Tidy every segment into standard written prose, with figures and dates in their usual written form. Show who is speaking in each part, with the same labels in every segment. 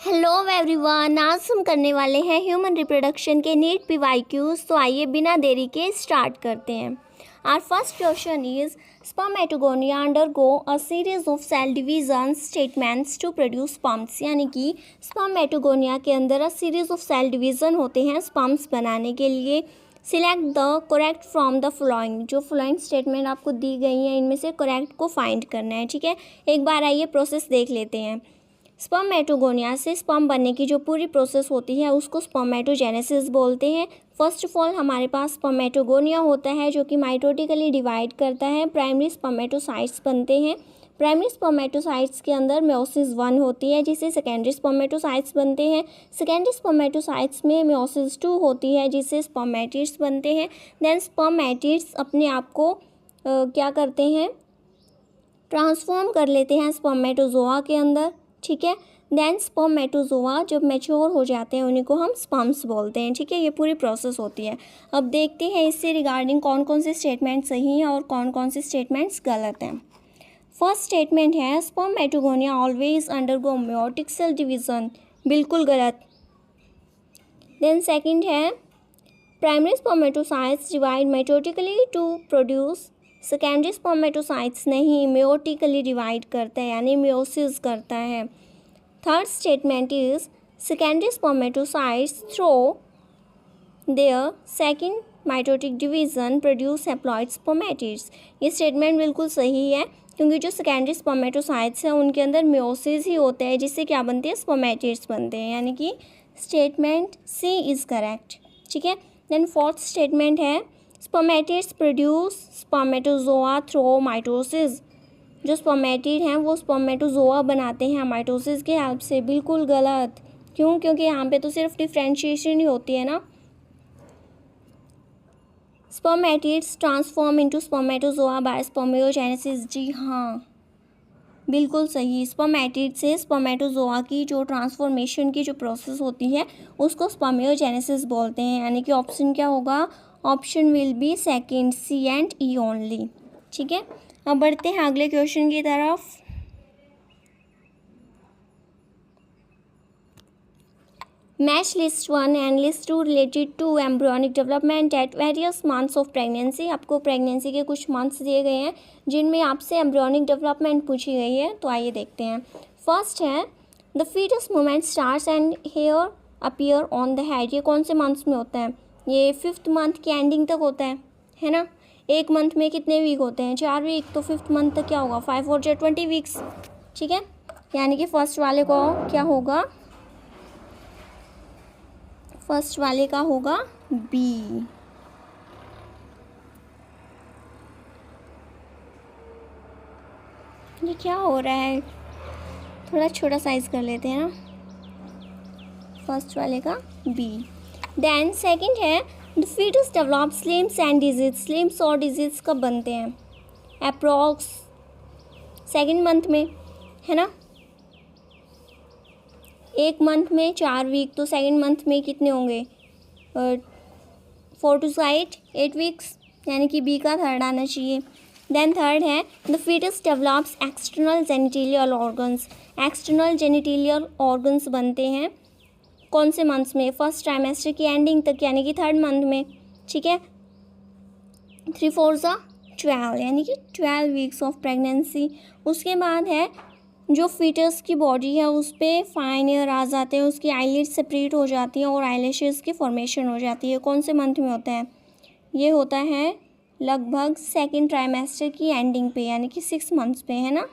Speaker 1: Hello everyone, आज हम करने वाले हैं ह्यूमन रिप्रोडक्शन के नीट पीवाईक्यूज। तो आइए बिना देरी के स्टार्ट करते हैं। Our first question is spermatogonia undergo a series of cell division statements to produce sperms. यानी कि स्पर्मेटोगोनिया के अंदर सीरीज ऑफ सेल डिवीजन होते हैं स्पर्म्स बनाने के लिए। Select the correct from the following. जो फॉलोइंग स्टेटमेंट आपको दी गई हैं इनमें से करेक्ट को फाइंड करना है। ठीक है, एक बार आइए प्रोसेस देख लेते हैं। स्पर्मेटोगोनिया से स्पर्म बनने की जो पूरी प्रोसेस होती है उसको स्पर्मेटोजेनेसिस बोलते हैं। फर्स्ट ऑफ ऑल हमारे पास स्पर्मेटोगोनिया होता है जो कि माइटोटिकली डिवाइड करता है। प्राइमरी स्पर्मेटोसाइट्स बनते हैं। प्राइमरी स्पर्मेटोसाइट्स के अंदर मेयोसिस 1 होती है जिससे सेकेंडरी स्पर्मेटोसाइट्स बनते हैं। सेकेंडरी स्पर्मेटोसाइट्स में मेयोसिस 2 होती है जिससे स्पर्मेटिड्स बनते हैं। देन स्पर्मेटिड्स अपने आप को क्या करते हैं, ट्रांसफॉर्म कर लेते हैं स्पर्मेटोजोआ के अंदर। ठीक है, देन स्पर्मेटोजोआ जब मैच्योर हो जाते हैं उन्हीं को हम स्पर्म्स बोलते हैं। ठीक है, ये पूरी प्रोसेस होती है। अब देखते हैं इससे रिगार्डिंग कौन कौन से स्टेटमेंट सही हैं और कौन कौन से स्टेटमेंट्स गलत हैं। फर्स्ट स्टेटमेंट है spermatogonia always undergo meiotic cell division, बिल्कुल गलत। देन सेकंड है primary spermatocytes divide mitotically to produce. Secondary spermatocytes नहीं, मेयोटिकली डिवाइड करता है यानी मेयोसिस करता है। Third statement is secondary spermatocytes through their second mitotic division produce haploid spermatids. ये स्टेटमेंट बिल्कुल सही है क्योंकि जो सेकेंडरी स्पर्मेटोसाइट्स हैं उनके अंदर मेयोसिस ही होता है जिससे क्या बनते हैं, स्पर्मेटिड्स बनते हैं। यानी कि स्टेटमेंट सी इज़ करेक्ट। ठीक है, देन फोर्थ स्टेटमेंट है spermatids produce spermatozoa through mitosis. जो स्पर्मेटिड हैं वो स्पर्मेटोजोआ बनाते हैं माइटोसिस के हेल्प से, बिल्कुल गलत। क्यों? क्योंकि यहाँ पे तो सिर्फ डिफ्रेंशिएशन ही होती है ना। Spermatids transform into spermatozoa by spermiogenesis. जी हाँ, बिल्कुल सही। स्पर्मेटिड से स्पर्मेटोजोआ की जो ट्रांसफॉर्मेशन की जो प्रोसेस होती है उसको स्पर्मियोजेनेसिस बोलते हैं। यानी कि ऑप्शन क्या होगा, option will be second, C and E only. ठीक है, अब बढ़ते हैं अगले क्वेश्चन की तरफ। Match list 1 and list 2 related to embryonic development at various months of pregnancy. आपको प्रेगनेंसी के कुछ मंथ्स दिए गए हैं जिनमें आपसे एम्ब्रियोनिक डेवलपमेंट पूछी गई है। तो आइए देखते हैं। फर्स्ट है the fetus movement starts and hair appear on the head. ये कौन से मंथ्स में होता है? ये 5th मंथ की एंडिंग तक होता है ना। एक मंथ में कितने वीक होते हैं? 4 वीक। तो 5th मंथ तक क्या होगा, 5 और 20 वीक्स। ठीक है, यानी कि फर्स्ट वाले को क्या होगा, फर्स्ट वाले का होगा बी। ये क्या हो रहा है, थोड़ा छोटा साइज कर लेते हैं ना। फर्स्ट वाले का बी। देन सेकंड है the fetus develop limbs and digits. Limbs और डिजीज कब बनते हैं? अप्रॉक्स 2nd मंथ में, है ना। एक मंथ में 4 वीक, तो 2nd मंथ में कितने होंगे, 4 to 8 वीक्स। यानी कि बी का थर्ड आना चाहिए। देन थर्ड है the fetus develops external genitalial organs. External genitalial organs बनते हैं कौन से मंथ्स में? फर्स्ट ट्राइमेस्टर की एंडिंग तक, यानी कि 3rd मंथ में। ठीक है, 3 4 12, यानी कि 12 वीक्स ऑफ प्रेगनेंसी। उसके बाद है जो फीटस की बॉडी है उस पर फाइन एयर आ जाते हैं, उसकी आईलिड्स सेपरेट हो जाती हैं और आईलैशेस की फॉर्मेशन हो जाती है। कौन से मंथ में होता है? ये होता है लगभग 2nd ट्राइमेस्टर की एंडिंग पे, यानी कि 6 मंथ्स पे, है ना।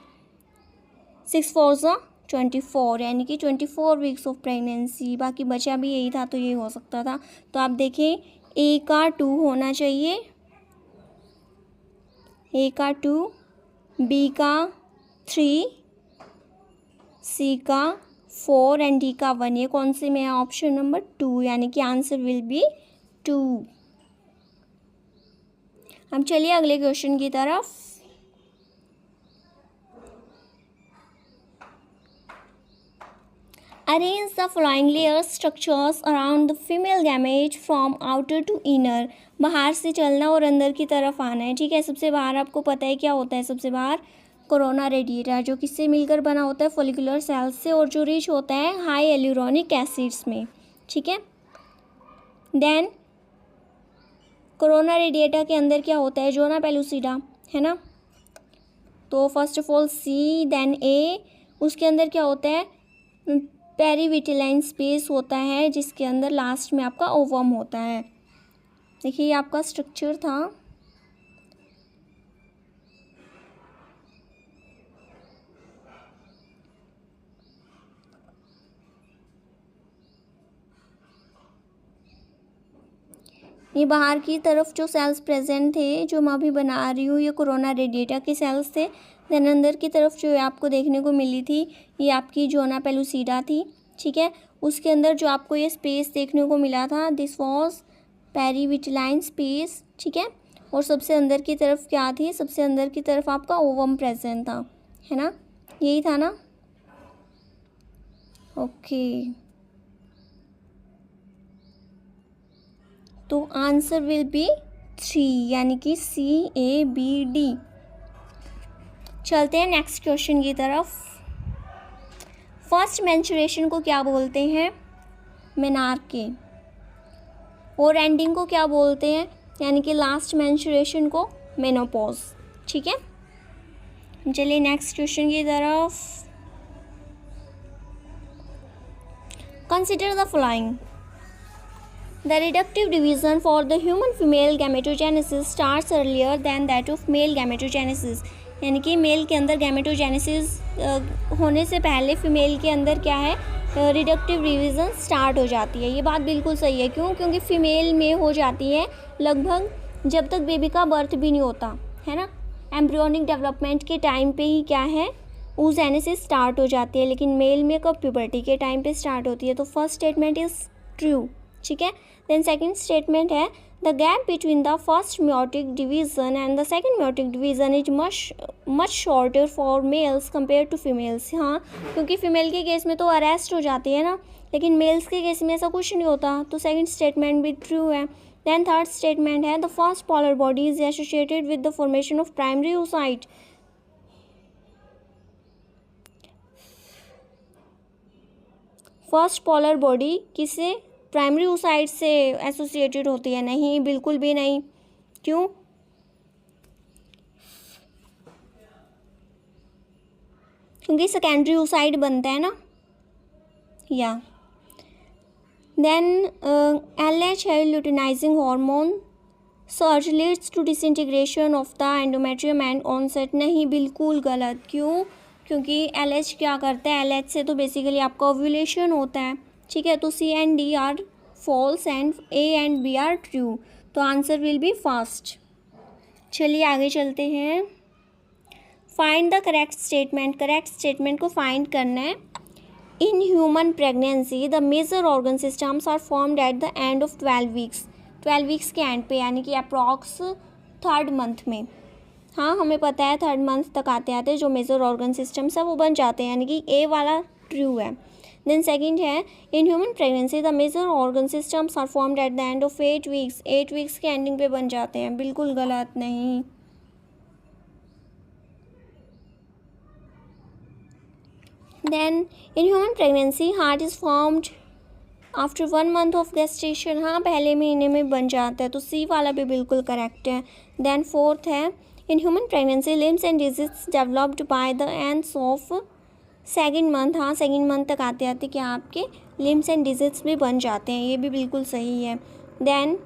Speaker 1: 6 4 24, यानी कि 24 वीक्स ऑफ प्रेगनेंसी। बाकी बचा भी यही था तो ये हो सकता था। तो आप देखें ए का 2 होना चाहिए, ए का 2, बी का 3, सी का 4 एंड डी का 1। ये कौन से में है? ऑप्शन नंबर 2, यानी कि आंसर विल बी 2। अब चलिए अगले क्वेश्चन की तरफ। Arrange the following layer structures around the female gamete from outer to inner. बाहर से चलना और अंदर की तरफ आना है। ठीक है, सबसे बाहर आपको पता है क्या होता है, सबसे बाहर कोरोना रेडिएटा, जो किससे मिलकर बना होता है, फॉलिकुलर सेल्स से, और जो रिच होता है हाई एल्यूरोनिक एसिड्स में, ठीक है। देन कोरोना रेडिएटा के अंदर क्या होता है, जोना पेलुसिडा, है ना। तो first of all C, then A, उसके अंदर क्या होता है, पेरीविटिलाइन स्पेस होता है, जिसके अंदर लास्ट में आपका ओवम होता है। देखिए ये आपका स्ट्रक्चर था। ये बाहर की तरफ जो सेल्स प्रेजेंट थे, जो मैं अभी बना रही हूँ, ये कोरोना रेडिएटा के सेल्स थे। देन अंदर की तरफ जो आपको देखने को मिली थी, ये आपकी जोना पेलुसिडा थी, ठीक है। उसके अंदर जो आपको ये स्पेस देखने को मिला था, दिस वॉज पेरीविटिलाइन स्पेस, ठीक है। और सबसे अंदर की तरफ क्या थी, सबसे अंदर की तरफ आपका ओवम प्रेजेंट था, है ना, यही था ना। ओके, तो आंसर विल बी 3, यानी कि CABD। चलते हैं नेक्स्ट क्वेश्चन की तरफ। फर्स्ट मेंस्ट्रुएशन को क्या बोलते हैं, मेनार्के, और एंडिंग को क्या बोलते हैं, यानी कि लास्ट मेंस्ट्रुएशन को मेनोपॉज, ठीक है। चलिए नेक्स्ट क्वेश्चन की तरफ। Consider the following. The reductive division for the human female gametogenesis starts earlier than that of male gametogenesis, यानी कि मेल के अंदर गैमेटोजेनेसिस होने से पहले फीमेल के अंदर क्या है, रिडक्टिव डिवीज़न स्टार्ट हो जाती है। ये बात बिल्कुल सही है। क्यों? क्योंकि फीमेल में हो जाती है लगभग जब तक बेबी का बर्थ भी नहीं होता, है ना। एम्ब्रियोनिक डेवलपमेंट के टाइम पे ही क्या है, oogenesis स्टार्ट हो जाती है, लेकिन मेल में कब, प्यूबर्टी के टाइम पे स्टार्ट होती है। तो फर्स्ट स्टेटमेंट इज़ ट्रू, ठीक है। देन सेकंड स्टेटमेंट है, the gap between the first meiotic division and the second meiotic division is much shorter for males compare to females. हाँ, क्योंकि फीमेल के केस में तो अरेस्ट हो जाती है ना, लेकिन मेल्स के केस में ऐसा कुछ नहीं होता। तो सेकंड स्टेटमेंट भी ट्रू है। देन थर्ड स्टेटमेंट है, the first polar body is associated with the formation of primary oocyte। First polar body किससे, प्राइमरी oocyte से एसोसिएटेड होती है? नहीं, बिल्कुल भी नहीं। क्यों? क्योंकि सेकेंडरी oocyte बनता है ना, या देन LH है luteinizing hormone, surge leads to disintegration of the endometrium and onset. नहीं, बिल्कुल गलत। क्यों? क्योंकि LH क्या करता है, LH से तो बेसिकली आपका ओव्यूलेशन होता है, ठीक है। तो C and D are false and A and B are true. तो आंसर विल बी फर्स्ट। चलिए आगे चलते हैं। Find the correct statement. Correct statement को फाइंड करना है। In human pregnancy the major organ systems are formed at the end of 12 weeks. 12 weeks के end पे, यानी कि अप्रॉक्स थर्ड मंथ में। हाँ, हमें पता है थर्ड मंथ तक आते आते जो मेजर ऑर्गन सिस्टम्स है वो बन जाते हैं, यानी कि ए वाला ट्रू है। देन सेकंड है, in human pregnancy the major organ systems are formed at the end of 8 weeks. 8 weeks के एंडिंग पे बन जाते हैं, बिल्कुल गलत। नहीं। Then in human pregnancy heart is formed after 1 month of gestation. हाँ, पहले महीने में बन जाता है, तो सी वाला भी बिल्कुल करेक्ट है। देन फोर्थ है, in human pregnancy limbs and disease developed by the ends of second month. हाँ, सेकेंड मंथ तक आते आते क्या आपके लिम्स एंड डिजीज भी बन जाते हैं, ये भी बिल्कुल सही है। Then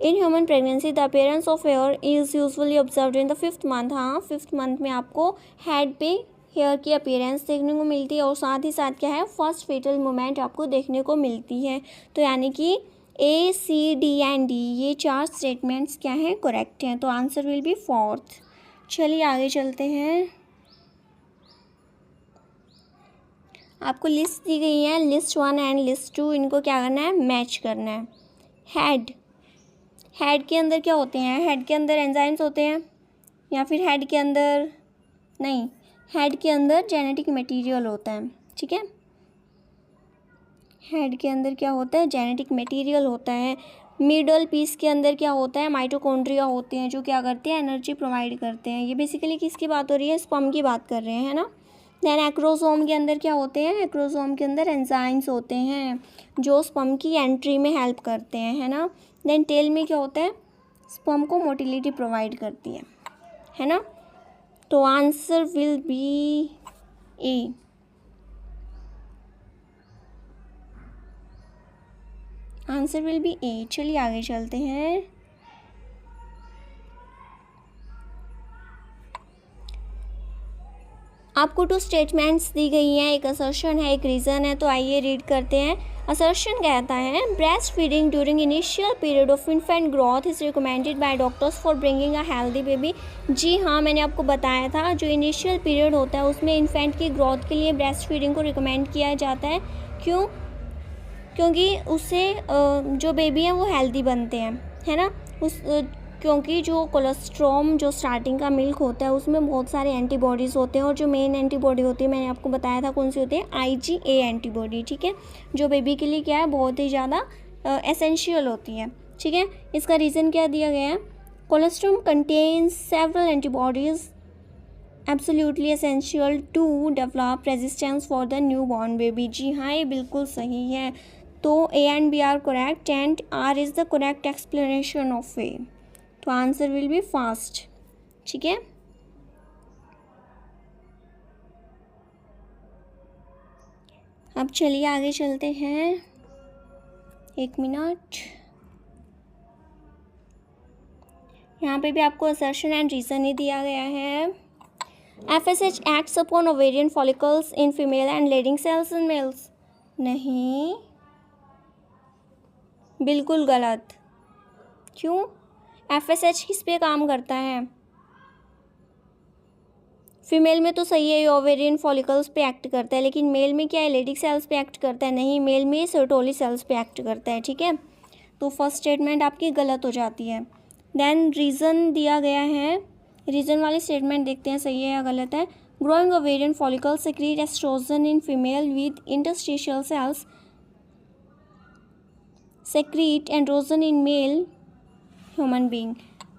Speaker 1: in human pregnancy the appearance of hair is usually observed in the 5th month. हाँ, 5th मंथ में आपको हेड पे हेयर की अपीयरेंस देखने को मिलती है, और साथ ही साथ क्या है, फर्स्ट फेटल मोमेंट आपको देखने को मिलती है। तो यानी कि A, C, D and D ये 4 स्टेटमेंट्स क्या हैं, करेक्ट हैं। तो आंसर विल बी फोर्थ। चलिए आगे चलते हैं। आपको लिस्ट दी गई है, लिस्ट 1 एंड लिस्ट 2, इनको क्या करना है, मैच करना है। हेड के अंदर क्या होते हैं, हेड के अंदर एंजाइम्स होते हैं, या फिर हेड के अंदर नहीं, हेड के अंदर जेनेटिक मटेरियल होता है, ठीक है। हेड के अंदर क्या होता है, जेनेटिक मटेरियल होता है। मिडल पीस के अंदर क्या होता है, माइटोकॉन्ड्रिया होते हैं जो क्या करते हैं, एनर्जी प्रोवाइड करते हैं। ये बेसिकली किसकी बात हो रही है, स्पर्म की बात कर रहे हैं, है ना। देन एक्रोसोम के अंदर क्या होते हैं, एक्रोसोम के अंदर एंजाइम्स होते हैं जो स्पर्म की एंट्री में हेल्प करते हैं, है ना। देन टेल में क्या होता है, स्पर्म को मोटिलिटी प्रोवाइड करती है ना। तो answer will be A. Answer will be A. चलिए आगे चलते हैं। आपको 2 स्टेटमेंट्स दी गई हैं, एक असर्शन है एक रीज़न है, तो आइए रीड करते हैं। असर्शन कहता है breast feeding during initial period of infant growth is recommended by doctors for bringing a healthy baby. जी हाँ, मैंने आपको बताया था जो इनिशियल पीरियड होता है उसमें इन्फेंट की ग्रोथ के लिए ब्रेस्ट फीडिंग को रिकमेंड किया जाता है। क्यों? क्योंकि उससे जो बेबी हैं वो हेल्दी बनते हैं, है ना। क्योंकि जो कोलेस्ट्रॉम जो स्टार्टिंग का मिल्क होता है उसमें बहुत सारे एंटीबॉडीज़ होते हैं, और जो मेन एंटीबॉडी होती है मैंने आपको बताया था कौन सी होती है, IgA एंटीबॉडी, ठीक है, जो बेबी के लिए क्या है, बहुत ही ज़्यादा एसेंशियल होती है, ठीक है। इसका रीज़न क्या दिया गया है, colostrum contains several antibodies absolutely essential to develop resistance for the new born baby. जी हाँ, ये बिल्कुल सही है। तो A and B are correct and R is the correct explanation of A। तो आंसर विल बी फास्ट, ठीक है। अब चलिए आगे चलते हैं, 1 मिनट। यहाँ पे भी आपको असर्शन एंड रीज़न ही दिया गया है। FSH acts upon ovarian follicles in female and Leydig cells in males. नहीं, बिल्कुल गलत। क्यों? FSH किस पे काम करता है, फीमेल में तो सही है, ओवेरियन फॉलिकल्स पे एक्ट करता है, लेकिन मेल में क्या है, लेडिक सेल्स पे एक्ट करता है। नहीं, मेल में सर्टोली सेल्स पे एक्ट करता है, ठीक है। तो फर्स्ट स्टेटमेंट आपकी गलत हो जाती है। देन रीज़न दिया गया है, रीज़न वाली स्टेटमेंट देखते हैं सही है या गलत है। Growing ovarian follicle secrete estrogen in female with interstitial cells secrete androgen in male human being.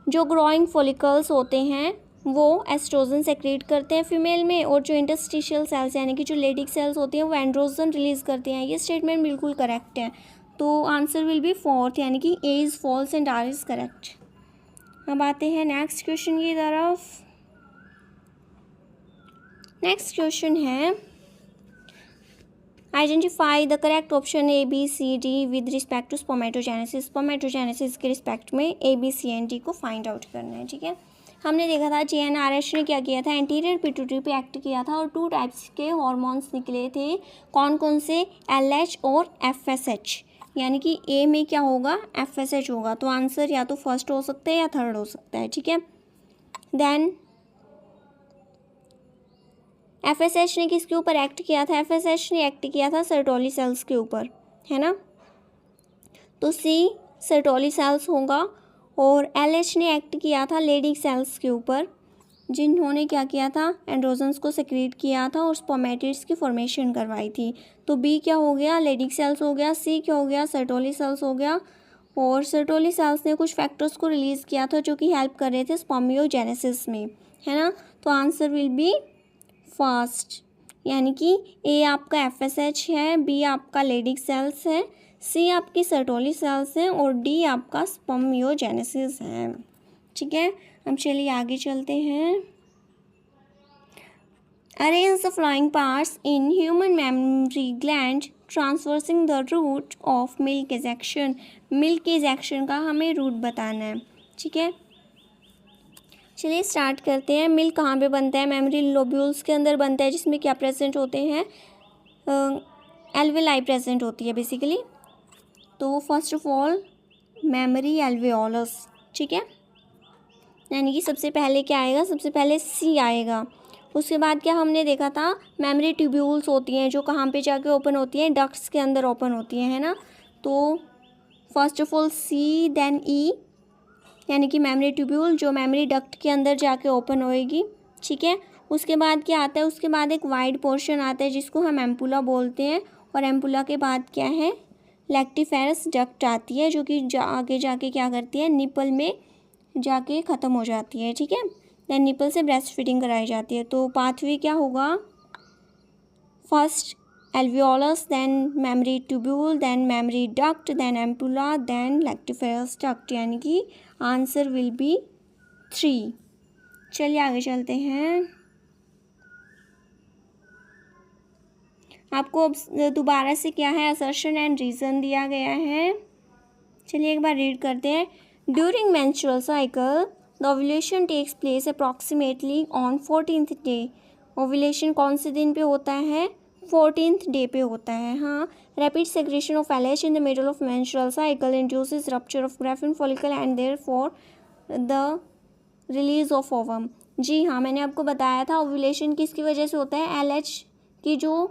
Speaker 1: जो ग्रोइंग फॉलिकल्स होते हैं वो एस्ट्रोजन सेक्रेट करते हैं फीमेल में, और जो इंटरस्टिशियल सेल्स यानी कि जो लेडिक सेल्स होती हैं वो एंड्रोजन रिलीज़ करती हैं। ये स्टेटमेंट बिल्कुल करेक्ट है। तो आंसर विल बी फोर्थ, यानी कि A is false and R is correct. अब आते हैं नेक्स्ट क्वेश्चन की तरफ। नेक्स्ट क्वेश्चन है identify the correct option A, B, C, D with respect to spermatogenesis. Spermatogenesis के रिस्पेक्ट में A, B, C and D को फाइंड आउट करना है, ठीक है। हमने देखा था GnRH ने क्या किया था, एंटीरियर पिट्यूटरी पे एक्ट किया था और 2 टाइप्स के हॉर्मोन्स निकले थे। कौन कौन से, LH और FSH, यानी कि A में क्या होगा, FSH होगा। तो आंसर या तो फर्स्ट हो सकता है या थर्ड हो सकता है, ठीक है। देन FSH ने किसके ऊपर एक्ट किया था, FSH ने एक्ट किया था सर्टोली सेल्स के ऊपर, है ना। तो C सर्टोली सेल्स होगा, और LH ने एक्ट किया था लेडिक सेल्स के ऊपर, जिन्होंने क्या किया था, एंड्रोजन्स को सेक्रेट किया था और स्पर्मेटिड्स की फॉर्मेशन करवाई थी। तो B क्या हो गया, लेडिक सेल्स हो गया। C क्या हो गया, सर्टोली सेल्स हो गया। और सर्टोली सेल्स ने कुछ फैक्टर्स को रिलीज़ किया था जो कि हेल्प कर रहे थे स्पर्मियोजेनेसिस में, है ना। तो आंसर विल बी फर्स्ट, यानी कि A आपका FSH है, B आपका लेडिक सेल्स है, C आपकी सर्टोली सेल्स हैं, और D आपका स्पर्मियोजेनेसिस है, ठीक है। अब चलिए आगे चलते हैं। Arrange the following parts in human mammary gland traversing the route of milk ejection. Milk ejection का हमें रूट बताना है, ठीक है। चलिए स्टार्ट करते हैं। मिल्क कहाँ पे बनता है, मेमोरी लोब्यूल्स के अंदर बनता है, जिसमें क्या प्रेजेंट होते हैं, एल्वेलाई प्रेजेंट होती है बेसिकली। तो फर्स्ट ऑफ ऑल मेमोरी एल्वेओलस, ठीक है, यानी कि सबसे पहले क्या आएगा, सबसे पहले C आएगा। उसके बाद क्या हमने देखा था, मेमोरी ट्यूब्यूल्स होती हैं जो कहाँ पे जाके ओपन होती हैं, डक्ट्स के अंदर ओपन होती हैं, है ना। तो first of all C then E, यानी कि मेमोरी ट्यूब्यूल जो मेमोरी डक्ट के अंदर जाके ओपन होएगी, ठीक है। उसके बाद क्या आता है, उसके बाद एक वाइड पोर्शन आता है जिसको हम एम्पुला बोलते हैं, और एम्पुला के बाद क्या है, लैक्टिफेरस डक्ट आती है जो कि आगे जाके क्या करती है, निपल में जाके ख़त्म हो जाती है, ठीक है। देन निपल से ब्रेस्ट फीडिंग कराई जाती है। तो पाथवे क्या होगा, first alveolus, then mammary tubule, then mammary duct, then ampulla, then lactiferous duct, यानी कि आंसर विल बी 3। चलिए आगे चलते हैं। आपको अब दोबारा से क्या है, असर्शन एंड रीज़न दिया गया है। चलिए एक बार रीड करते हैं। During menstrual cycle the ovulation takes place approximately on 14th day. Ovulation कौन से दिन पे होता है, 14th डे पे होता है। हाँ, rapid secretion of LH in the middle of menstrual cycle induces rupture of graafian follicle and therefore the release of ovum. जी हाँ, मैंने आपको बताया था ओव्यूलेशन किसकी वजह से होता है, LH की जो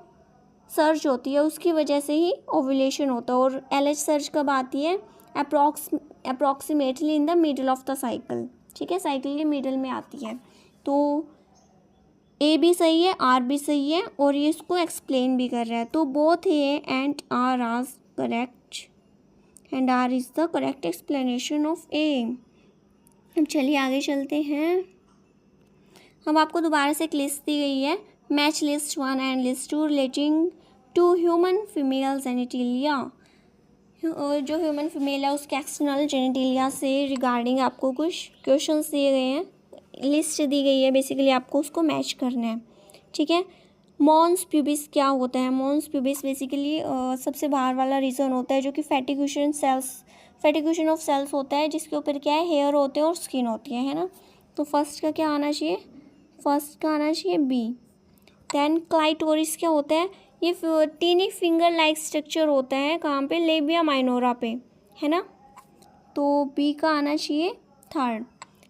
Speaker 1: सर्ज होती है उसकी वजह से ही ओव्यूलेशन होता है। और LH सर्ज कब आती है, approximately in the middle of the cycle, ठीक है, साइकिल के मिडल में आती है। तो A भी सही है, R भी सही है, और ये इसको एक्सप्लेन भी कर रहा है। तो both A and R are correct and R is the correct explanation of A। अब चलिए आगे चलते हैं। अब आपको दोबारा से एक लिस्ट दी गई है, match list 1 and list 2 relating to human female genitalia. जो ह्यूमन फीमेल है उसके एक्सटर्नल जेनिटिलिया से रिगार्डिंग आपको कुछ क्वेश्चंस दिए गए हैं, लिस्ट दी गई है, बेसिकली आपको उसको मैच करना है, ठीक है। मॉन्स प्यूबिस क्या होता है, मॉन्स प्यूबिस बेसिकली सबसे बाहर वाला रीजन होता है जो कि फैटिगेशन ऑफ सेल्स होता है, जिसके ऊपर क्या है, हेयर होते हैं और स्किन होती है ना। तो फर्स्ट का क्या आना चाहिए, फर्स्ट का आना चाहिए B। देन क्लाइटोरिस क्या होता है, ये टीनी फिंगर लाइक स्ट्रक्चर होता है, कहाँ पे, लेबिया माइनोरा पे, है ना। तो B का आना चाहिए थर्ड।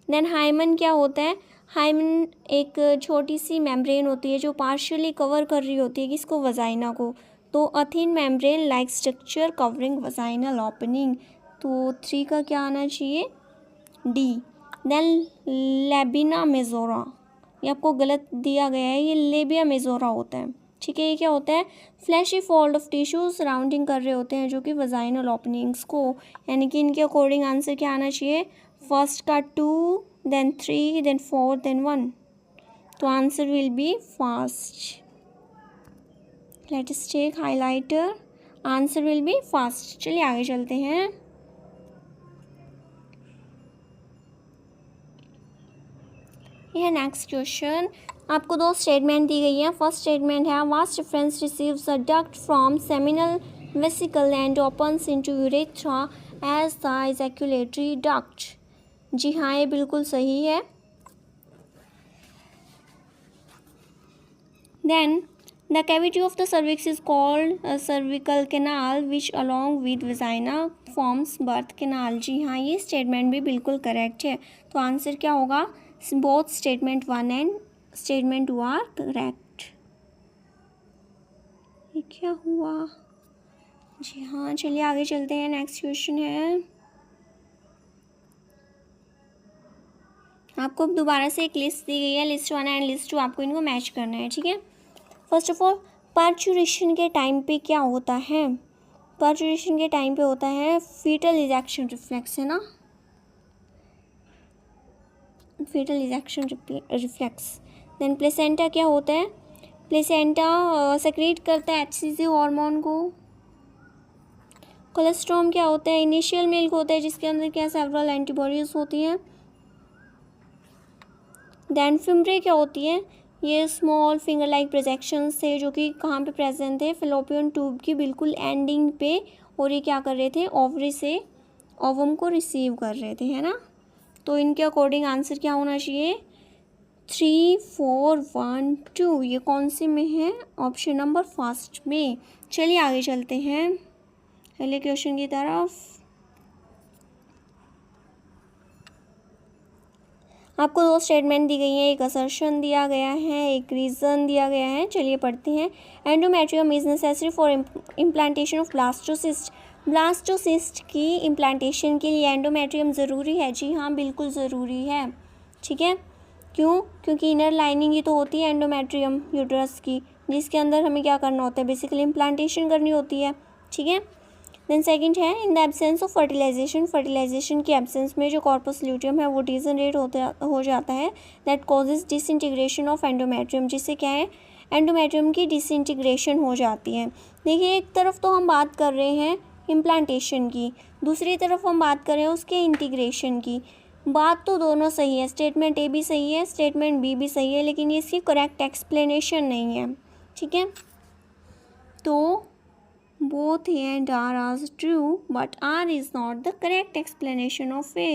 Speaker 1: देन हाइमन क्या होता है, हाइमन एक छोटी सी मेम्ब्रेन होती है जो पार्शियली कवर कर रही होती है किसको, वजाइना को। तो a thin membrane like structure covering vaginal opening. तो 3 का क्या आना चाहिए, D। देन लेबिना मेजोरा, ये आपको गलत दिया गया है, ये लेबिया मेजोरा होता है, ठीक है। ये क्या होता है, fleshy fold of tissue surrounding कर रहे होते हैं जो कि वजाइनल ओपनिंग्स को, यानी कि इनके अकॉर्डिंग आंसर क्या आना चाहिए, फर्स्ट का 2, देन 3, देन 4, देन 1। तो answer will be first. Let us take highlighter, answer will be first. चलिए आगे चलते हैं। यह नेक्स्ट क्वेश्चन, आपको 2 स्टेटमेंट दी गई है। फर्स्ट स्टेटमेंट है vas deferens receives a duct from seminal vesicle and opens into urethra as the ejaculatory duct. जी हाँ, ये बिल्कुल सही है। Then the cavity of the cervix is called cervical canal which along with vagina forms birth canal. जी हाँ, ये statement भी बिल्कुल करेक्ट है। तो आंसर क्या होगा, both statement 1 and statement 2 are correct. ये क्या हुआ, जी हाँ, चलिए आगे चलते हैं। नेक्स्ट क्वेश्चन है, आपको दोबारा से एक लिस्ट दी गई है, लिस्ट 1 एंड लिस्ट 2, आपको इनको मैच करना है, ठीक है। फर्स्ट ऑफ ऑल, पार्चुरेशन के टाइम पे क्या होता है, पार्चुरेशन के टाइम पे होता है फीटल इजेक्शन रिफ्लेक्स, है ना, fetal ejection reflex. Then placenta क्या होता है, प्लेसेंटा सेक्रेट करता है HCG हार्मोन को। कोलेस्ट्रॉम क्या होता है, इनिशियल मिल्क होता है जिसके अंदर क्या सेवरल एंटीबॉडीज होती हैं। देन फिम्ब्रे क्या होती है, ये स्मॉल फिंगर लाइक प्रोजेक्शंस थे जो कि कहाँ पे प्रेजेंट थे, फिलोपियन ट्यूब की बिल्कुल एंडिंग पे, और ये क्या कर रहे थे, ओवरी से ओवम को रिसीव कर रहे थे, है ना। तो इनके अकॉर्डिंग आंसर क्या होना चाहिए, 3, 4, 1, 2। ये कौन से में है, ऑप्शन नंबर फर्स्ट में। चलिए आगे चलते हैं अगले क्वेश्चन की तरफ। आपको 2 स्टेटमेंट दी गई हैं, एक असर्शन दिया गया है, एक रीज़न दिया गया है। चलिए पढ़ते हैं। Endometrium is necessary for implantation of blastocyst. Blastocyst की इम्प्लांटेशन के लिए एंडोमेट्रियम ज़रूरी है। जी हाँ, बिल्कुल ज़रूरी है, ठीक है। क्यों, क्योंकि इनर लाइनिंग ही तो होती है एंडोमेट्रियम यूट्रस की, जिसके अंदर हमें क्या करना होता है, बेसिकली इम्प्लांटेशन करनी होती है, ठीक है। देन सेकंड है in the absence of fertilization, fertilization की एब्सेंस में जो कॉर्पस ल्यूटियम है वो डिजनरेट हो जाता है, that causes disintegration of endometrium, जिससे क्या है एंडोमेट्रियम की डिसइंटीग्रेशन हो जाती है। देखिए एक तरफ तो हम बात कर रहे हैं इम्प्लांटेशन की, दूसरी तरफ हम बात कर रहे हैं उसके इंटीग्रेशन की। बात तो दोनों सही है, स्टेटमेंट ए भी सही है, स्टेटमेंट बी भी सही है, लेकिन ये इसकी करेक्ट एक्सप्लेनेशन नहीं है। ठीक है, तो both A and R are true but R is not the correct explanation of A।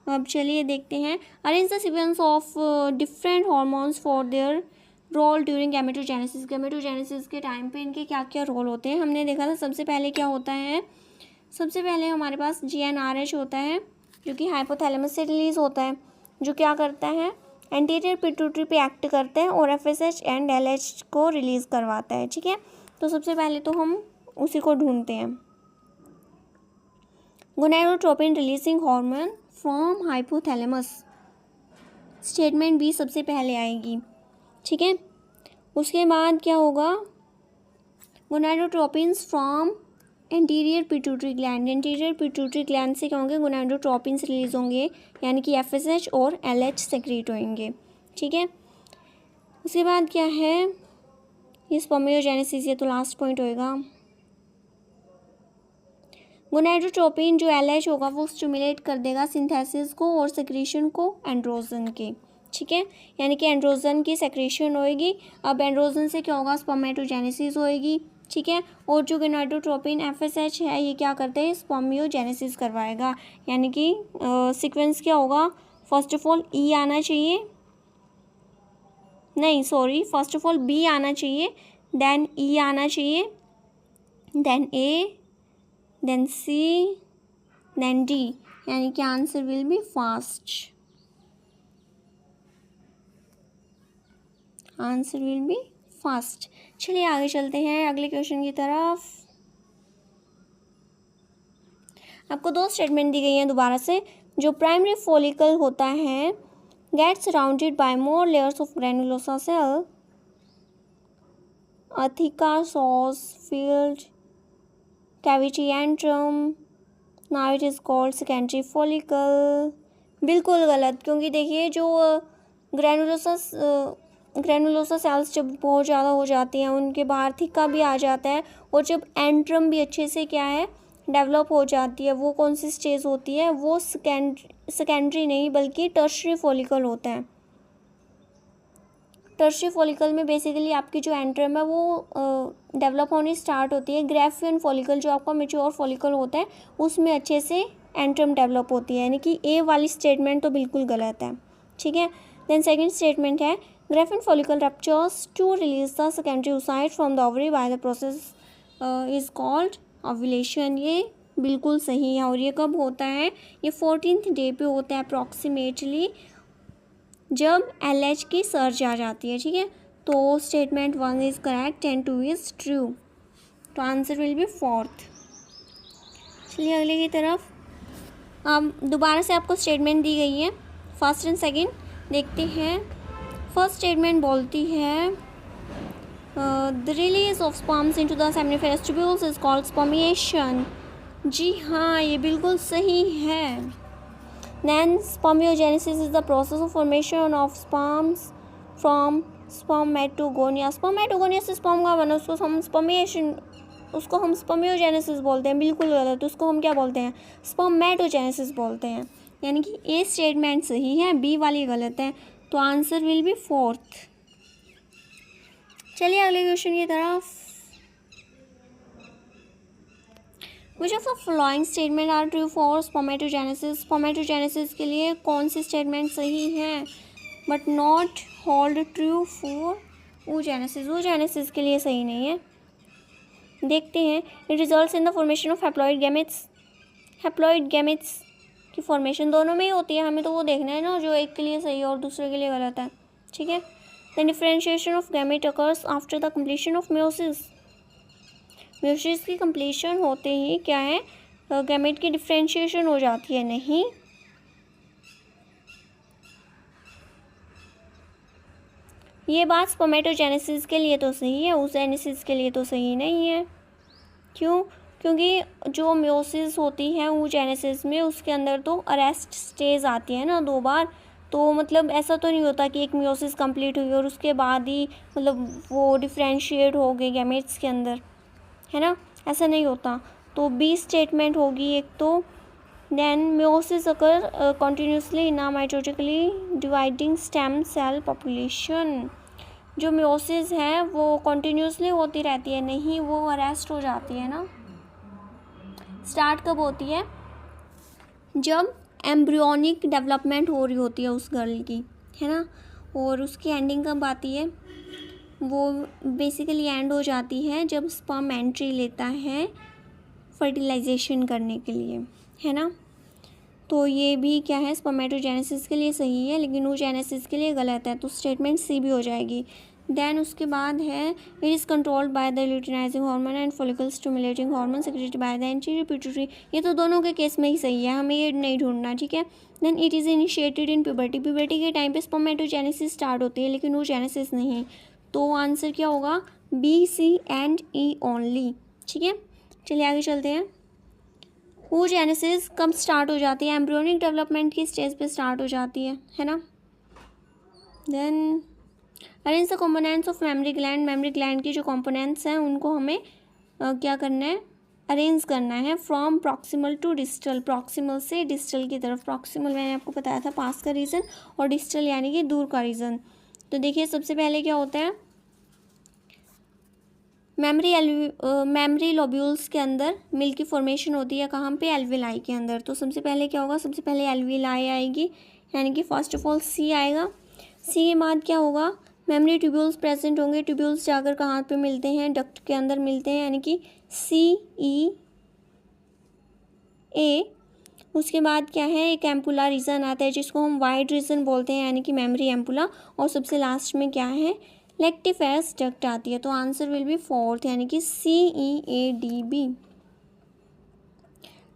Speaker 1: अब चलिए देखते हैं arrange the sequence of different hormones for their role during gametogenesis. Gametogenesis के टाइम पे इनके क्या क्या रोल होते हैं हमने देखा था। सबसे पहले क्या होता है, सबसे पहले हमारे पास GnRH होता है जो कि हाइपोथैलेमस से रिलीज होता है, जो क्या करता है एंटीरियर पिट्यूटरी पे एक्ट करता है और FSH एंड LH को रिलीज करवाता है। ठीक है, तो सबसे पहले तो हम उसी को ढूंढते हैं। Gonadotropin releasing hormone from hypothalamus, statement B सबसे पहले आएगी। ठीक है, उसके बाद क्या होगा, gonadotropins from anterior pituitary gland, anterior pituitary gland से क्या होंगे गोनाडोट्रोपिन्स रिलीज होंगे, यानी कि FSH और LH सेक्रेट होंगे। ठीक है, उसके बाद क्या है ये स्पर्मियोजेनेसिस, ये तो लास्ट पॉइंट होएगा। गोनाडोट्रोपिन जो LH होगा वो स्टिमुलेट कर देगा सिंथेसिस को और सेक्रेशन को एंड्रोजन के। ठीक है, यानी कि एंड्रोजन की सेक्रेशन होएगी। अब एंड्रोजन से क्या होगा स्पर्मेटोजेनेसिस होएगी। ठीक है, और जो गोनाडोट्रोपिन FSH है ये क्या करते हैं स्पर्मियोजेनेसिस करवाएगा, यानी कि सीक्वेंस क्या होगा, फर्स्ट ऑफ ऑल E आना चाहिए, नहीं sorry first of all B आना चाहिए, देन E आना चाहिए, then A, then C, then D, यानी कि answer will be first, answer will be first. चलिए आगे चलते हैं अगले क्वेश्चन की तरफ। आपको दो स्टेटमेंट दी गई हैं दोबारा से। जो प्राइमरी फॉलिकल होता है gets surrounded by more layers of granulosa cell, a thicker sauce filled cavity antrum, now it is called secondary follicle। बिल्कुल गलत, क्योंकि देखिए जो ग्रैनुलोसा सेल्स जब बहुत ज़्यादा हो जाती हैं उनके बाहर थिक्का भी आ जाता है, और जब एंट्रम भी अच्छे से क्या है डेवलप हो जाती है, वो कौन सी स्टेज होती है, वो सेकेंडरी नहीं बल्कि टर्शरी फॉलिकल होता है। टर्शरी फॉलिकल में बेसिकली आपकी जो एंट्रम है वो डेवलप होनी स्टार्ट होती है। ग्रेफियन फॉलिकल जो आपका मेच्योर फॉलिकल होता है उसमें अच्छे से एंट्रम डेवलप होती है, यानी कि ए वाली स्टेटमेंट तो बिल्कुल गलत है। ठीक है, देन सेकेंड स्टेटमेंट है Graafian follicle ruptures to release the secondary oocyte from the ovary by the process is called ovulation. ये बिल्कुल सही है, और ये कब होता है, ये 14th डे पे होता है अप्रॉक्सीमेटली, जब LH की सर्ज आ जाती है। ठीक है, तो statement 1 is correct and 2 is true, तो आंसर विल बी 4th। चलिए अगले की तरफ। अब दोबारा से आपको स्टेटमेंट दी गई है फर्स्ट एंड सेकेंड, देखते हैं। फर्स्ट स्टेटमेंट बोलती है the release of sperms into the seminiferous tubules is called spermiation. जी हाँ, ये बिल्कुल सही है। Then spermiogenesis is the process of formation of sperms from spermatogonia. Spermatogonia से स्पर्म का बना, उसको हम स्पर्मिएशन, उसको हम स्पर्मियोजेनेसिस बोलते हैं। बिल्कुल गलत, उसको हम क्या बोलते हैं स्पर्मेटोजेनेसिस बोलते हैं। यानी कि ए स्टेटमेंट सही है, बी वाली गलत है, तो आंसर विल बी 4th। चलिए अगले क्वेश्चन की तरफ। Which of the following statement are true for spermatogenesis. Spermatogenesis के लिए कौन सी स्टेटमेंट सही है but not hold true for oogenesis। oogenesis के लिए सही नहीं है। देखते हैं, it results in the formation of haploid gametes. Haploid gametes की फॉर्मेशन दोनों में ही होती है, हमें तो वो देखना है ना जो एक के लिए सही है और दूसरे के लिए गलत है। ठीक है, the differentiation of gamete occurs after the completion of meiosis. Meiosis की कंप्लीशन होते ही क्या है गैमेट की डिफरेंशिएशन हो जाती है, नहीं। ये बात स्पर्मेटोजेनेसिस के लिए तो सही है, oogenesis के लिए तो सही नहीं है। क्यों? क्योंकि जो मियोसिस होती है oogenesis में, उसके अंदर तो अरेस्ट स्टेज आती है ना 2 बार। तो मतलब ऐसा तो नहीं होता कि एक मियोसिस कंप्लीट हुई और उसके बाद ही मतलब वो डिफरेंशिएट हो गए गैमेट्स के अंदर, है ना, ऐसा नहीं होता। तो बी स्टेटमेंट होगी एक तो। Then meiosis occur continuously in a mitotically dividing stem cell population. जो मियोसिस है वो कंटिन्यूसली होती रहती है, नहीं वो अरेस्ट हो जाती है ना। स्टार्ट कब होती है? जब एम्ब्रियोनिक डेवलपमेंट हो रही होती है उस गर्ल की, है ना। और उसकी एंडिंग कब आती है? वो बेसिकली एंड हो जाती है जब स्पर्म एंट्री लेता है फर्टिलाइजेशन करने के लिए, है ना। तो ये भी क्या है, स्पर्मेटोजेनेसिस के लिए सही है लेकिन oogenesis के लिए गलत है, तो स्टेटमेंट सी भी हो जाएगी। देन उसके बाद है it is controlled by the luteinizing hormone and follicle stimulating hormone secreted by the anterior pituitary. ये तो दोनों के केस में ही सही है, हमें ये नहीं ढूंढना, ठीक है। Then it is initiated in puberty. Puberty के टाइम पे स्पर्मेटोजेनेसिस स्टार्ट होती है लेकिन oogenesis नहीं। तो आंसर क्या होगा? B, C and E only, ठीक है। चलिए आगे चलते हैं। oogenesis कब स्टार्ट हो जाती है? एम्ब्रियोनिक डेवलपमेंट की स्टेज पे स्टार्ट हो जाती है ना। Then arrange the components of mammary gland. Mammary gland की जो कंपोनेंट्स हैं उनको हमें क्या करना है? अरेंज करना है from proximal to distal. Proximal से डिस्टल की तरफ। प्रॉक्सिमल मैंने आपको बताया था पास का रीजन, और डिस्टल यानी कि दूर का रीजन। तो देखिए सबसे पहले क्या होता है, मेमरी लोब्यूल्स के अंदर मिल्क की फॉर्मेशन होती है। कहाँ पे? एल्विलाई के अंदर। तो सबसे पहले क्या होगा? सबसे पहले एल्विलाई आएगी, यानी कि फर्स्ट ऑफ ऑल सी आएगा। सी के बाद क्या होगा? मेमरी ट्यूब्यूल्स प्रेजेंट होंगे। ट्यूब्यूल्स जाकर कहाँ पे मिलते हैं? डक्ट के अंदर मिलते हैं, यानी कि CEA। उसके बाद क्या है? एक एम्पुला रीजन आता है जिसको हम वाइड रीजन बोलते हैं, यानी कि मेमरी एम्पुला। और सबसे लास्ट में क्या है? लैक्टिफेरस डक्ट आती है। तो आंसर विल बी फोर्थ, यानी कि CEADB।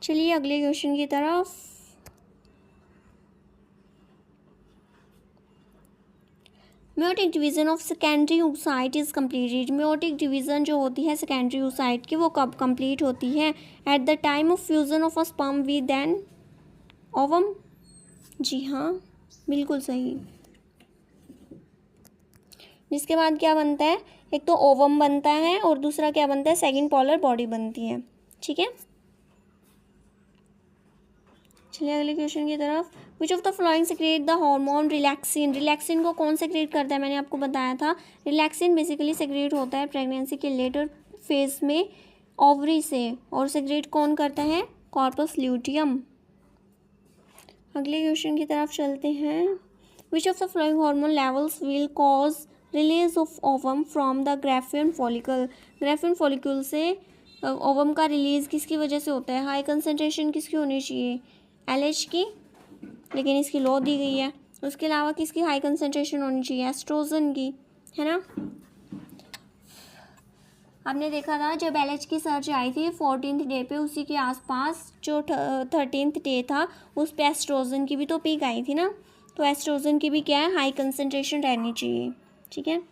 Speaker 1: चलिए अगले क्वेश्चन की तरफ। Meiotic division of secondary oocyte is completed. Meiotic division जो होती है सेकेंडरी oocyte की, वो कब कंप्लीट होती है? At the time of fusion of a sperm with an ovum. जी हाँ, बिल्कुल सही। जिसके बाद क्या बनता है? एक तो ओवम बनता है और दूसरा क्या बनता है? सेकंड पोलर बॉडी बनती है, ठीक है। चलिए अगले क्वेश्चन की तरफ। Which of the following secrete the hormone relaxin. Relaxin को कौन सेक्रेट करता है? मैंने आपको बताया था। रिलैक्सिन बेसिकली सेक्रेट होता है प्रेगनेंसी के लेटर फेज में ओवरी से, और सेक्रेट कौन करता है? Corpus luteum. अगले क्वेश्चन की तरफ चलते हैं। विच of the flowing hormone levels will cause release of ovum from the Graafian follicle. Graafian follicle से ओवम का रिलीज किसकी वजह से होता है? हाई कंसनट्रेशन किसकी होनी चाहिए? LH की, लेकिन इसकी लो दी गई है। उसके अलावा किसकी हाई कंसनट्रेशन होनी चाहिए? एस्ट्रोजन की, है ना। आपने देखा था जब LH की सर्च आई थी 14th डे पे, उसी के आसपास जो 13th डे था उस पे एस्ट्रोजन की भी तो पीक आई थी ना। तो एस्ट्रोजन की भी क्या है? हाई कंसनट्रेशन रहनी चाहिए, ठीक है।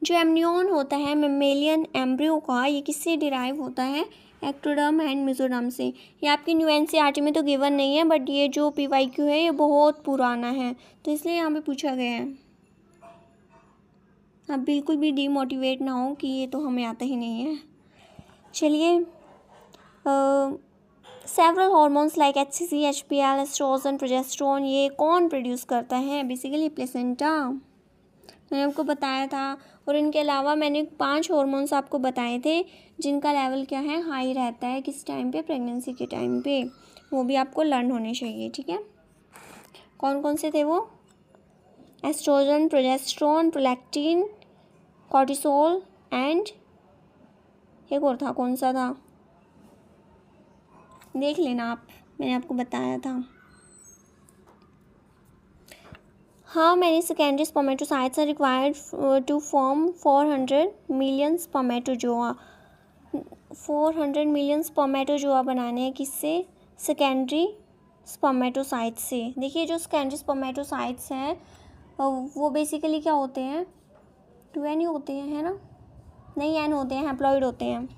Speaker 1: जो एमनियन होता है मेमेलियन एम्ब्रियो का, ये किससे डिराइव होता है? एक्टोडर्म एंड मेसोडर्म से। ये आपकी न्यू NCERT में तो गिवन नहीं है, बट ये जो PYQ है ये बहुत पुराना है, तो इसलिए यहाँ पे पूछा गया है। आप बिल्कुल भी डीमोटिवेट ना हो कि ये तो हमें आता ही नहीं है। चलिए several hormones like HCG, HPL, estrogen, progesterone, ये कौन प्रोड्यूस करता है? बेसिकली प्लेसेंटा, मैंने आपको बताया था। और इनके अलावा मैंने 5 हार्मोन्स आपको बताए थे जिनका लेवल क्या है? हाई रहता है। किस टाइम पे? प्रेगनेंसी के टाइम पे। वो भी आपको लर्न होने चाहिए, ठीक है। कौन कौन से थे वो? Estrogen, progesterone, prolactin, cortisol and एक और था, कौन सा था? देख लेना आप, मैंने आपको बताया था। How many secondary spermatocytes are required to form 400 million spermatozoa? 400 million spermatozoa बनाने हैं किससे? सेकेंडरी स्पर्मेटोसाइट्स से। देखिए जो सेकेंडरी स्पर्मेटोसाइट्स हैं वो बेसिकली क्या होते हैं? 20 होते हैं, है ना। नहीं एन होते हैं, हैप्लॉइड होते हैं।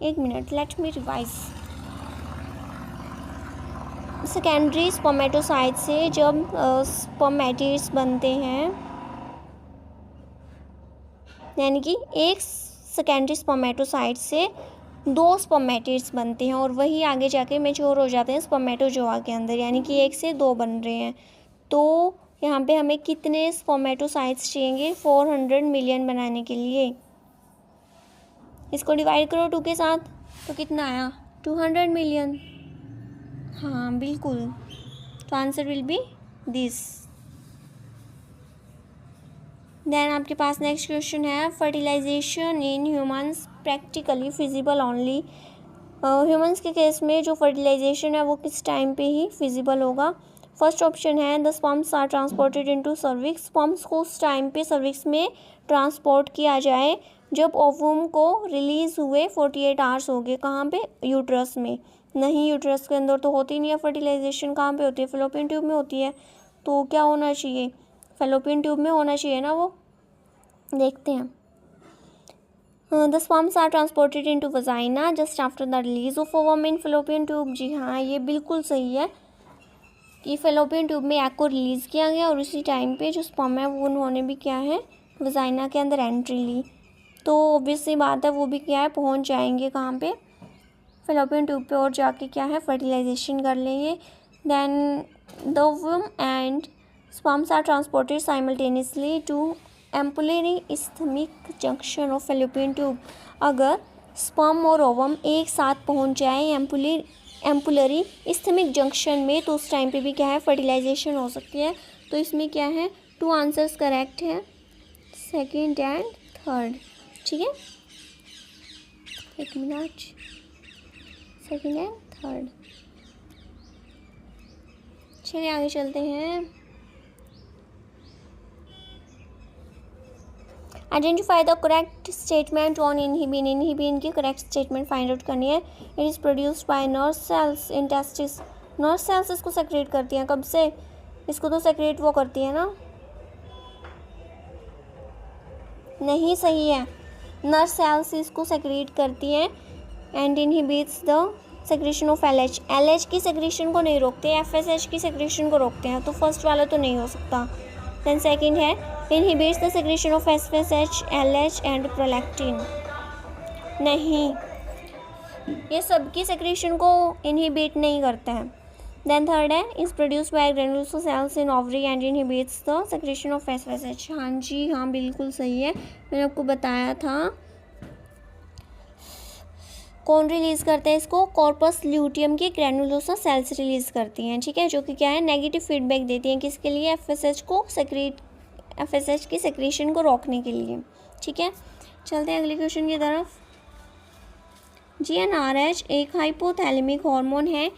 Speaker 1: एक minute, let me revise. Secondary spermatocyte से जब स्पर्मेटिड्स बनते हैं, यानी कि एक सेकेंडरी स्पर्मेटोसाइट से 2 स्पर्मेटिड्स बनते हैं और वही आगे जाके मैच्योर हो जाते हैं स्पर्मेटोजोआ के अंदर, यानी कि 1 से 2 बन रहे हैं। तो यहाँ पे हमें कितने स्पर्मेटोसाइट्स चाहिए 400 मिलियन बनाने के लिए? इसको डिवाइड करो 2 के साथ तो कितना आया? 200 मिलियन। हाँ बिल्कुल, तो answer will be this. Then आपके पास नेक्स्ट क्वेश्चन है, fertilization in humans practically feasible only. Humans के केस में जो फर्टिलाइजेशन है वो किस टाइम पे ही फिजिबल होगा? फर्स्ट ऑप्शन है the sperms are transported into cervix. Sperms को उस टाइम पे सर्विक्स में ट्रांसपोर्ट किया जाए जब ओवम को रिलीज हुए 48 आवर्स हो गए। कहाँ पे? यूट्रस में। नहीं, यूट्रस के अंदर तो होती नहीं है फर्टिलाइजेशन। कहाँ पे होती है? फैलोपियन ट्यूब में होती है। तो क्या होना चाहिए? फैलोपियन ट्यूब में होना चाहिए ना वो। देखते हैं। The sperms are transported into vagina just after the release of ovum in fallopian tube. जी हाँ, ये बिल्कुल सही है कि फैलोपियन ट्यूब में एग को रिलीज़ किया गया और उसी टाइम पे जो स्पर्म है वो उन्होंने भी क्या है, वजाइना के अंदर एंट्री ली। तो ऑब्वियसली बात है वो भी क्या है, पहुंच जाएंगे कहाँ पे? फैलोपियन ट्यूब पे, और जाके क्या है, फर्टिलाइजेशन कर लेंगे। Then the ovum and sperms are transported simultaneously to ampullary isthmic junction of fallopian tube. अगर स्पर्म और ओवम एक साथ पहुंच जाए एम्पुलरी इस्थमिक जंक्शन में, तो उस टाइम पे भी क्या है, फर्टिलाइजेशन हो सकती है। तो इसमें क्या है, 2 आंसर्स करेक्ट है, सेकंड एंड थर्ड। ठीक है, एक मिनट, सेकंड एंड थर्ड। चलिए आगे चलते हैं। Identify the correct statement on inhibin. Inhibin की करेक्ट स्टेटमेंट फाइंड आउट करनी है। It is produced by nerve cells in testis. Nerve cells इसको सेक्रेट करती हैं। कब से? इसको तो सेक्रेट वो करती है ना, नहीं सही है, नर्व सेल्स इसको सेक्रेट करती हैं and inhibits the secretion of LH. LH की सेक्रेशन को नहीं रोकते, एफएसएच की सेक्रेशन को रोकते हैं। तो फर्स्ट वाला तो नहीं हो सकता। देन सेकंड है inhibits the secretion of FSH, LH and prolactin. नहीं, ये सबकी सेक्रेशन को इनहिबिट नहीं करता है। देन थर्ड है is produced by granulosa cells in ovary and inhibits the secretion of FSH. हाँ जी हाँ, बिल्कुल सही है, मैंने आपको बताया था। कौन रिलीज़ करता है इसको? कॉर्पस ल्यूटियम की ग्रेनुलोसा सेल्स रिलीज़ करती हैं। ठीक है, जो कि क्या है, नेगेटिव फीडबैक देती हैं। किसके लिए? एफएसएच को एफएसएच की सेक्रेशन को रोकने के लिए। ठीक है, चलते हैं अगले क्वेश्चन की तरफ। जीएनआरएच एक हाइपोथैलेमिक हार्मोन है,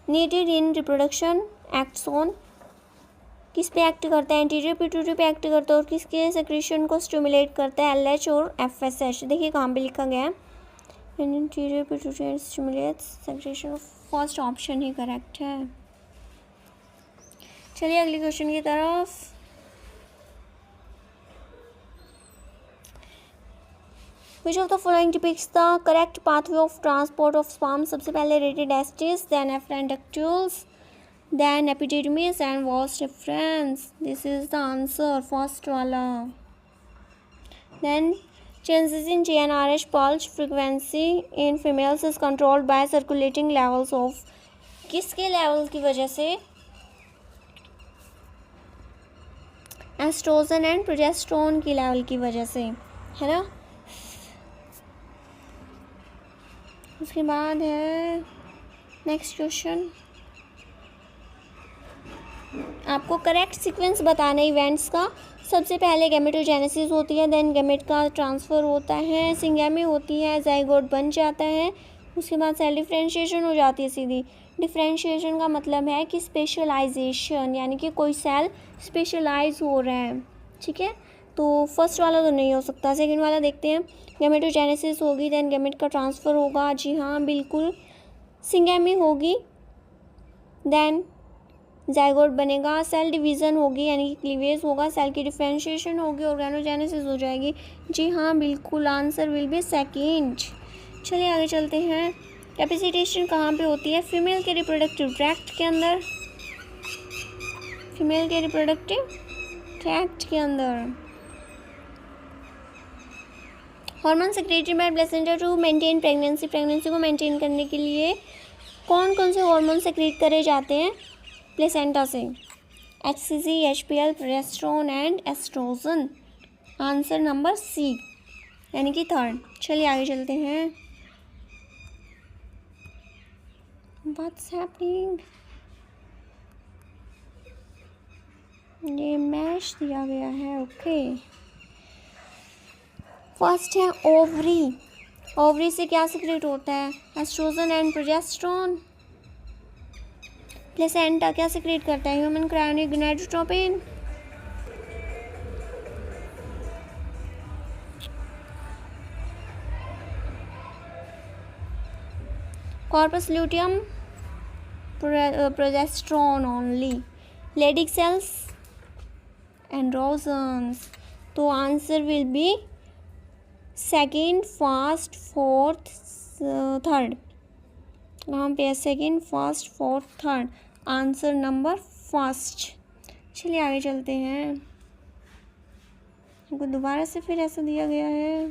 Speaker 1: needed in reproduction, acts on. किस पे एक्ट करता है? एंटीरियर पिट्यूटरी पे एक्ट करता है। और किसके सेक्रेशन को स्टिमुलेट करता है? एलएच और एफएसएच। देखिए कहाँ पे लिखा गया है, anterior pituitary stimulates secretion of. First option he correct है। चलिए अगले क्वेश्चन की तरफ। Which of the following depicts the correct pathway of transport of sperm? सबसे पहले रेटिडेस्टिस, then afferent ductules, then epididymis and vas deferens. This is the answer, first वाला। Then changes in GnRH pulse frequency in females is controlled by circulating levels of। किसके level की वजह से? Oestrogen and progesterone की level की वजह से, है ना। उसके बाद है नेक्स्ट क्वेश्चन, आपको करेक्ट सीक्वेंस बताना इवेंट्स का। सबसे पहले गैमेटोजेनेसिस होती है, देन गैमेट का ट्रांसफ़र होता है, सिंगैमी होती है, जाइगोट बन जाता है, उसके बाद सेल डिफरेंशिएशन हो जाती है सीधी। डिफरेंशिएशन का मतलब है कि स्पेशलाइजेशन, यानी कि कोई सेल स्पेशलाइज हो रहा है। ठीक है, तो फर्स्ट वाला तो नहीं हो सकता, सेकंड वाला देखते हैं। गैमेटोजेनेसिस होगी, देन गैमेट का ट्रांसफ़र होगा, जी हाँ बिल्कुल। सिंगैमी होगी, देन जाइगोट बनेगा, सेल डिवीज़न होगी यानी कि क्लीवेज होगा, सेल की डिफरेंशिएशन होगी, ऑर्गेनोजेनेसिस हो जाएगी। जी हाँ बिल्कुल, आंसर विल बी सेकेंड। चलिए आगे चलते हैं। कैपेसिटेशन कहाँ पे होती है? फीमेल के रिप्रोडक्टिव ट्रैक्ट के अंदर, फीमेल के रिप्रोडक्टिव ट्रैक्ट के अंदर। Hormone secretory by placenta to maintain pregnancy, pregnancy को मेंटेन करने के लिए कौन कौन से हार्मोन सेक्रेट करे जाते हैं प्लेसेंटा से? HCG, HPL, progesterone and estrogen. Answer number C यानी कि थर्ड। चलिए आगे चलते हैं। What's happening? ये मैश दिया गया है, ओके। फर्स्ट है ओवरी। ओवरी से क्या सेक्रेट होता है? Estrogen and progesterone. प्लेसेंटा क्या सेक्रेट करता है? Human chorionic gonadotropin. Corpus luteum, progesterone only. Leydig cells, androgens. तो answer will be second, first, fourth, third. यहाँ पे second, first, fourth, third. Answer number first. चलिए आगे चलते हैं। हमको दोबारा से फिर ऐसा दिया गया है।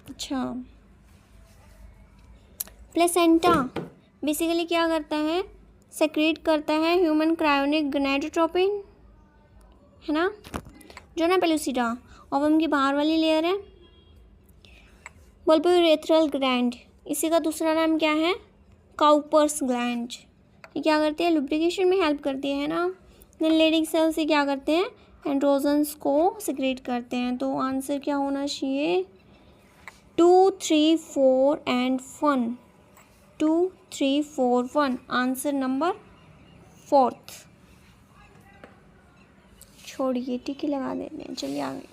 Speaker 1: अच्छा, प्लेसेंटा बेसिकली क्या करता है? सेक्रेट करता है ह्यूमन क्रायोनिक गोनाडोट्रोपिन, है ना, जो ना पेलुसिडा ओवम की बाहर वाली लेयर है। बल्बोयूरेथ्रल ग्लैंड, इसी का दूसरा नाम क्या है? Cowper's gland. ये क्या करती है? लुब्रिकेशन में हेल्प करती है ना। देन लेडिक सेल्स से क्या करते हैं? एंड्रोजन्स को सेक्रेट करते हैं। तो आंसर क्या होना चाहिए? 2, 3, 4 एंड 1। 2, 3, 4, 1। Answer number fourth. छोड़िए, टिक लगा देते हैं। चलिए आगे।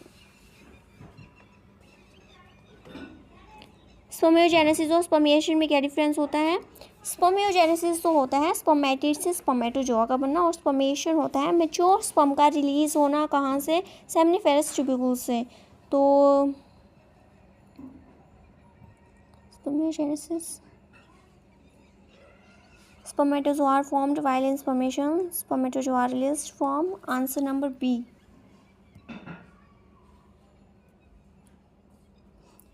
Speaker 1: स्पर्मियोजेनेसिस और स्पर्मिएशन में क्या डिफरेंस होता है? स्पर्मियोजेनेसिस तो होता है स्पर्मेटिड से स्पर्मेटोजोआ का बनना, और स्पर्मिएशन होता है मैच्योर स्पर्म का रिलीज होना। कहाँ से? सेमनीफेरस ट्यूब्यूल से। तो spermiogenesis, spermatozoa are formed while in spermation, spermatozoa are released from answer number B.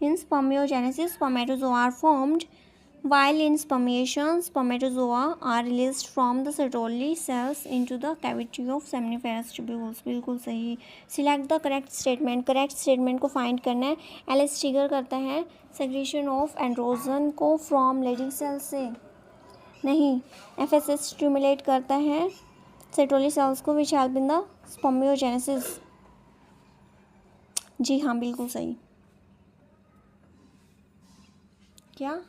Speaker 1: In spermiogenesis, spermatozoa are formed while in spermation, spermatozoa are released from the Sertoli cells into the cavity of seminiferous tubules. बिल्कुल सही। Select the correct statement. Correct statement को find करना है। LS trigger करता है secretion of androgen को from Leydig cells से नहीं। FSH स्टिमुलेट करता है सेटोली सेल्स को which help in the spermiogenesis. जी हाँ बिल्कुल सही। क्या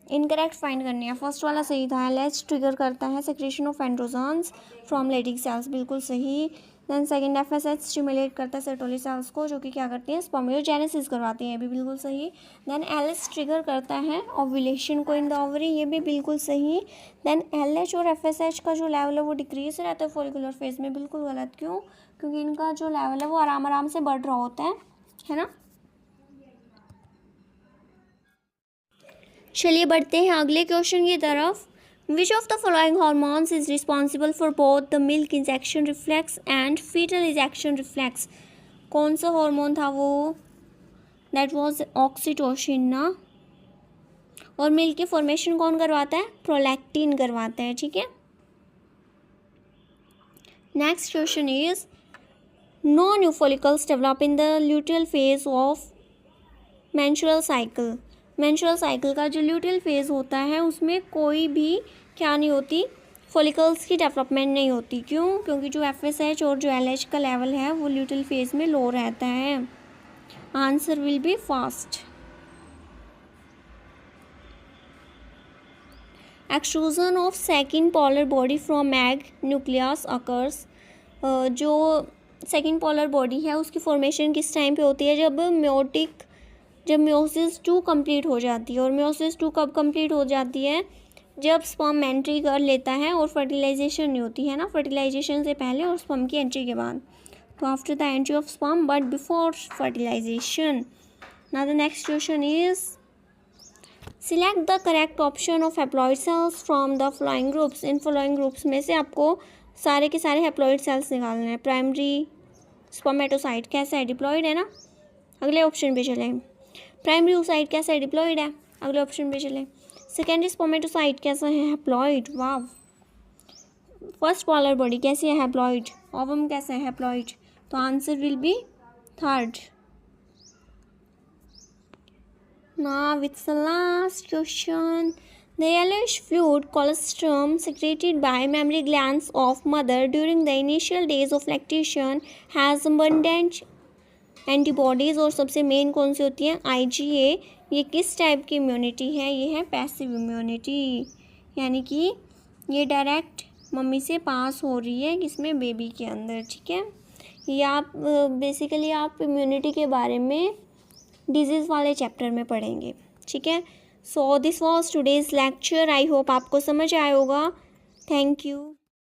Speaker 1: इनकरेक्ट फाइंड करनी है? फर्स्ट वाला सही था। एलएच ट्रिगर करता है secretion of androgens from Leydig cells, बिल्कुल सही। देन सेकंड एफएसएच स्टिमुलेट करता है सेटोली सेल्स को, जो कि क्या करती हैं? स्पर्मियोजेनेसिस करवाती हैं, ये भी बिल्कुल सही। देन एलएच ट्रिगर करता है ओव्यूलेशन को इन द ओवरी, ये भी बिल्कुल सही। देन एलएच और एफएसएच का जो लेवल है वो डिक्रीज रहता है फॉलिकुलर फेज में, बिल्कुल गलत। क्यों? क्योंकि इनका जो लेवल है वो आराम आराम से बढ़ रहा होता है ना। चलिए बढ़ते हैं अगले क्वेश्चन की तरफ। Which of the following hormones is responsible for both the milk ejection reflex and fetal ejection reflex? कौन सा हार्मोन था वो? दैट वाज ऑक्सीटोसिन ना। और मिल्क की फॉर्मेशन कौन करवाता है? प्रोलैक्टिन करवाता है, ठीक है। Next question is no new follicles develop in the luteal phase of menstrual cycle. Menstrual cycle का जो ल्यूटियल फेज होता है उसमें कोई भी क्या नहीं होती? फॉलिकल्स की डेवलपमेंट नहीं होती। क्यों? क्योंकि जो एफएसएच और जो एलएच का लेवल है वो ल्यूटियल फेज में लो रहता है। Answer will be first. Extrusion of second polar body from egg nucleus occurs. जो सेकेंड पोलर बॉडी है उसकी फॉर्मेशन किस टाइम पे होती है? जब म्योसिस 2 कंप्लीट हो जाती है। और म्योसिस 2 कब कंप्लीट हो जाती है? जब स्पर्म एंट्री कर लेता है और फर्टिलाइजेशन नहीं होती है ना, फर्टिलाइजेशन से पहले और स्पर्म की एंट्री के बाद, तो after the entry of sperm but before fertilization. Now the next question is select the correct option of haploid cells from the following groups. इन फॉलोइंग ग्रुप्स में से आपको सारे के सारे हैप्लॉइड सेल्स निकालने हैं. प्राइमरी स्पर्मेटोसाइट कैसा है, डिप्लॉइड है ना. अगले ऑप्शन पे चलें. प्राइमरी oocyte कैसा है, डिप्लॉइड है. अगले ऑप्शन पे चलें. सेकेंडरी स्पर्मेटोसाइट कैसा है, हैप्लॉइड. वाव. फर्स्ट पोलर बॉडी कैसी है, हैप्लॉइड. ओवम कैसा है, हैप्लॉइड. तो answer will B third. Now it's the last question. The yellowish fluid colostrum secreted by mammary glands of mother during the initial days of lactation has abundant antibodies. और सबसे main कौन सी होती है, IgA. ये किस type की immunity है, ये है पैसिव इम्यूनिटी, यानी कि ये डायरेक्ट मम्मी से पास हो रही है किसमें, बेबी के अंदर. ठीक है, ये आप बेसिकली आप इम्यूनिटी के बारे में डिजीज़ वाले चैप्टर में पढ़ेंगे. ठीक है. So this was today's lecture. I hope आपको समझ आया होगा. Thank you.